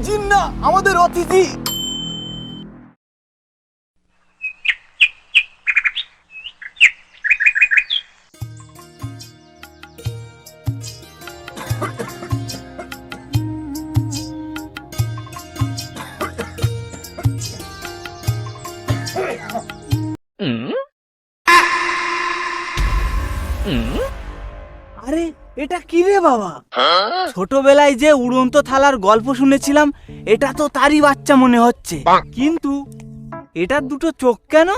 জিন না, আমাদের অতিথি। আরে এটা কি রে বাবা? ছোটবেলায় যে উড়ন্ত থালার গল্প শুনেছিলাম, এটা তো তারই বাচ্চা মনে হচ্ছে, কিন্তু এটার দুটো চোখ কেন?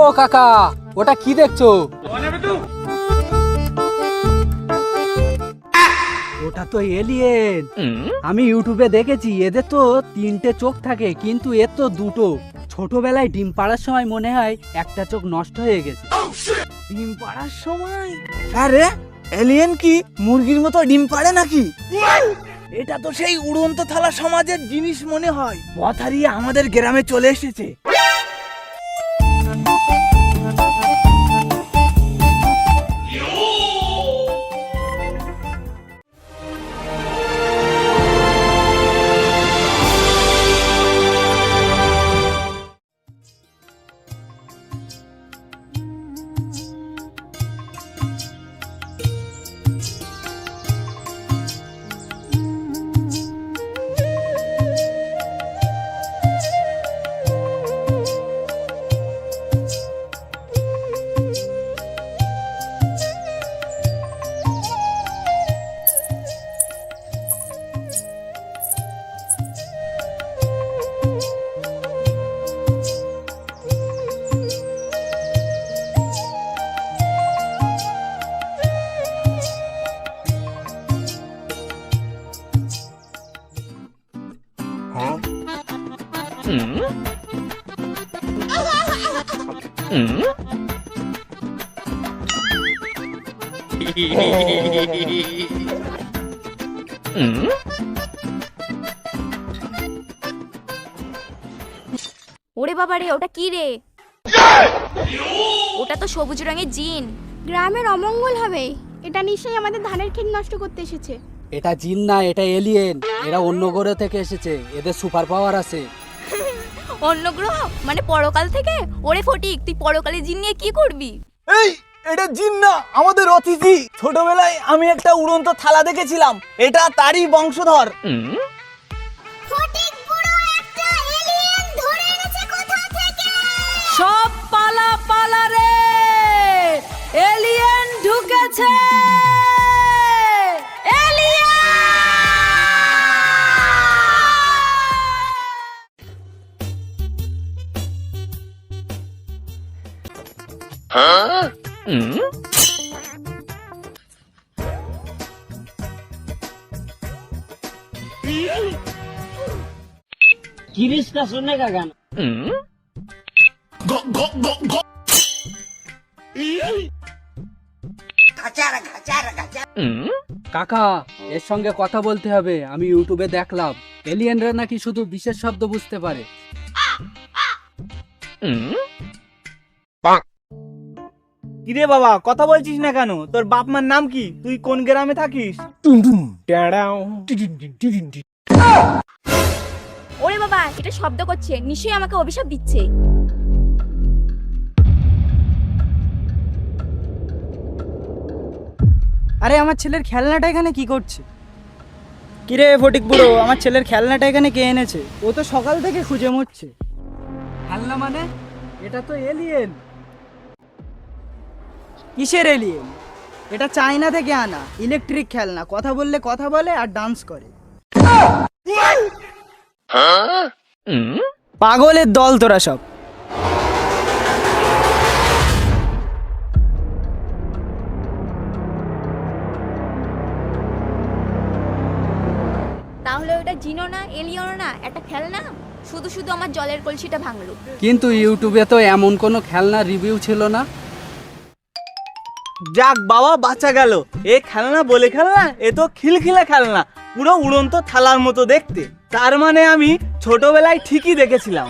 ও কাকা, ওটা কি দেখছো? ওটা তো এলিয়েন। আমি ইউটিউবে দেখেছি এদের তো 3টে চোখ থাকে, কিন্তু এর তো 2টো। ছোটবেলায় ডিম পাড়ার সময় মনে হয় একটা চোখ নষ্ট হয়ে গেছে। ডিম পাড়ার সময়? আরে এলিয়েন কি মুরগির মতো ডিম পাড়ে নাকি? এটা তো সেই উড়ন্ত থালা সমাজের জিনিস মনে হয়। পথ হারিয়ে আমাদের গ্রামে চলে এসেছে। ওরে বাবা রে, ওটা কি রে? ওটা তো সবুজ রঙের জিন। গ্রামের অমঙ্গল হবে। এটা নিশ্চয়ই আমাদের ধানের ক্ষেত নষ্ট করতে এসেছে। এটা জিন না, এটা এলিয়েন। এরা অন্য গ্রহ থেকে এসেছে, এদের সুপার পাওয়ার আছে। অন্য গ্রহ মানে পরকাল থেকে? ওরে ফটিক, তুই পরকালে জিন নিয়ে কি করবি? এই এটা জিন না, আমাদের অতিথি। ছোটবেলায় আমি একটা উড়ন্ত থালা দেখেছিলাম, এটা তারই বংশধর। ফটিক পুরো একটা এলিয়েন ধরে এনেছে কোথা থেকে? সব পালা পালা রে, এলিয়েন ঢুকেছে। किसका सुनने का गाना? কাকা, এর সঙ্গে কথা বলতে হবে। আমি ইউটিউবে দেখলাম এলিয়েনরা নাকি শুধু বিশেষ শব্দ বুঝতে পারে। কিরে বাবা, কথা বলছিস না কেন? তোর বাপ মার নাম কি? তুই কোন গ্রামে থাকিস? ওরে বাবা, এটা শব্দ করছে, নিশ্চয়ই আমাকে অভিশাপ দিচ্ছে। আরে আমার ছেলের খেলনাটা এখানে কি করছে? কিরে ফটিক বুড়ো, আমার ছেলের খেলনাটা এখানে কে এনেছে? ও তো সকাল থেকে খুঁজে মরছে। খেলনা মানে? এটা তো এলিয়েন। কিসের এলিয়েন? এটা চায়না থেকে আনা ইলেকট্রিক খেলনা। কথা বললে কথা বলে আর ডান্স করে। পাগলের দল তোরা সব। তাহলে ওটা জিনও না, এলিয়েনও না, একটা খেলনা। শুধু শুধু আমার জলের কলসিটা ভাঙলো। কিন্তু ইউটিউবে তো এমন কোনো খেলনার রিভিউ ছিল না। যাক বাবা, বাঁচা গেল। এ খেলনা বলে খেলনা, এ তো খিলখিলে খেলনা, পুরো উড়ন্ত থালার মতো দেখতে। তার মানে আমি ছোটবেলায় ঠিকই দেখেছিলাম।